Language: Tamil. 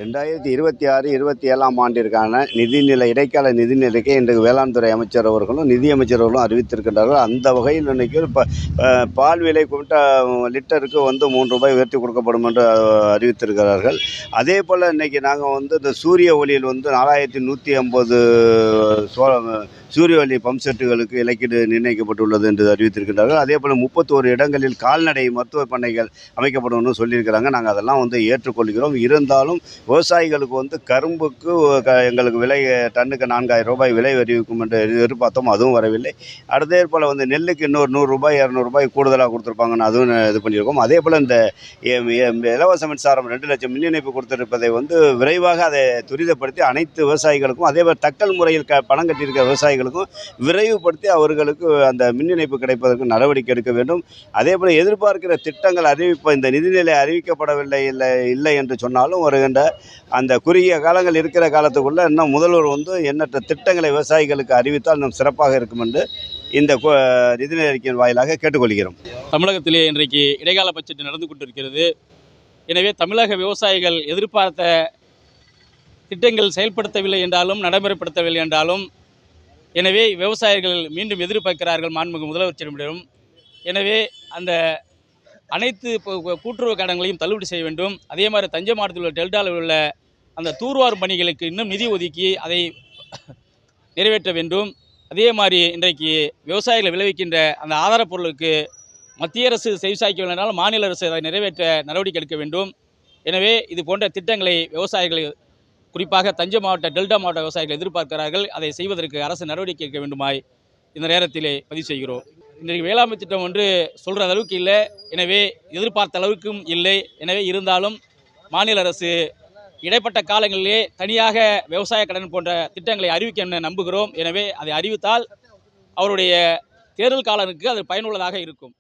2026, 27ஆம் ஆண்டிற்கான நிதிநிலை இடைக்கால நிதிநிலைக்கு இன்று வேளாண் துறை அமைச்சர் அவர்களும் நிதியமைச்சர் அவர்களும் அறிவித்திருக்கின்றார்கள். அந்த வகையில் இன்னைக்கு இப்போ பால் விலை லிட்டருக்கு வந்து ரூ. 3 உயர்த்தி கொடுக்கப்படும் என்று அறிவித்திருக்கிறார்கள். அதே போல் இன்னைக்கு நாங்கள் வந்து இந்த சூரிய ஒளியில் வந்து 4150 சூரிய ஒளி பம்ப் செட்டுகளுக்கு இலக்கீடு நிர்ணயிக்கப்பட்டுள்ளது என்று அறிவித்திருக்கிறார்கள். அதே போல் 31 இடங்களில் கால்நடை மருத்துவ பண்ணைகள் அமைக்கப்படும் என்று சொல்லியிருக்கிறாங்க. நாங்கள் அதெல்லாம் வந்து ஏற்றுக்கொள்கிறோம். இருந்தாலும் விவசாயிகளுக்கு வந்து கரும்புக்கு எங்களுக்கு விலை டன்னுக்கு ரூ. 4000 விலை அறிவிக்கும் என்று எதிர்பார்த்தோம். அதுவும் வரவில்லை. அதே போல் வந்து நெல்லுக்கு இன்னொரு ரூ. 100 200 கூடுதலாக கொடுத்துருப்பாங்கன்னு அதுவும் இது பண்ணியிருக்கோம். அதே போல் இந்த இலவச மின்சாரம் 2 லட்சம் மின் இணைப்பு கொடுத்திருப்பதை வந்து விரைவாக அதை துரிதப்படுத்தி அனைத்து விவசாயிகளுக்கும், அதே போல் தக்கல் முறையில் பணம் கட்டியிருக்க விவசாயிகளுக்கும் விரைவுபடுத்தி அவர்களுக்கு அந்த மின் இணைப்பு கிடைப்பதற்கு நடவடிக்கை எடுக்க வேண்டும். அதே போல் எதிர்பார்க்கிற திட்டங்கள் இந்த நிதிநிலை அறிவிக்கப்படவில்லை இல்லை என்று சொன்னாலும் வருகின்ற அந்த குறுகிய காலங்கள் இருக்கிற காலத்துக்குள்ள இன்னும் முதல்வர் வந்து எண்ணற்ற திட்டங்களை விவசாயிகளுக்கு அறிவித்தால் இன்னும் சிறப்பாக இருக்கும் என்று இந்த நிதிநிலை அறிக்கையின் வாயிலாக கேட்டுக்கொள்கிறோம். தமிழகத்திலே இன்றைக்கு இடைக்கால பட்ஜெட் நடந்து கொண்டிருக்கிறது. எனவே தமிழக விவசாயிகள் எதிர்பார்த்த திட்டங்கள் செயல்படுத்தவில்லை என்றாலும் நடைமுறைப்படுத்தவில்லை என்றாலும் எனவே விவசாயிகள் மீண்டும் எதிர்பார்க்கிறார்கள் மாண்புமிகு முதலமைச்சரிடம். எனவே அந்த அனைத்து கூட்டுறவு கடன்களையும் தள்ளுபடி செய்ய வேண்டும். அதே மாதிரி தஞ்சை மாவட்டத்தில் உள்ள டெல்டாவில் உள்ள அந்த தூர்வாரும் பணிகளுக்கு இன்னும் நிதி ஒதுக்கி அதை நிறைவேற்ற வேண்டும். அதே மாதிரி இன்றைக்கு விவசாயிகள் விளைவிக்கின்ற அந்த ஆதாரப் பொருளுக்கு மத்திய அரசு செவிசாய்க்கவில்லை என்றாலும் மாநில அரசு அதை நிறைவேற்ற நடவடிக்கை எடுக்க வேண்டும். எனவே இது போன்ற திட்டங்களை விவசாயிகள், குறிப்பாக தஞ்சை மாவட்ட டெல்டா மாவட்ட விவசாயிகள் எதிர்பார்க்கிறார்கள். அதை செய்வதற்கு அரசு நடவடிக்கை எடுக்க வேண்டுமாய் இந்த நேரத்திலே பதிவு செய்கிறோம். இன்றைக்கு வேளாண்மை திட்டம் ஒன்று சொல்கிற அளவுக்கு இல்லை, எனவே எதிர்பார்த்த அளவுக்கும் இல்லை. எனவே இருந்தாலும் மாநில அரசு இடைப்பட்ட காலங்களிலே தனியாக விவசாய கடன் போன்ற திட்டங்களை அறிவிக்க நம்புகிறோம். எனவே அதை அறிவித்தால் அவருடைய தேர்தல் காலனுக்கு அது பயனுள்ளதாக இருக்கும்.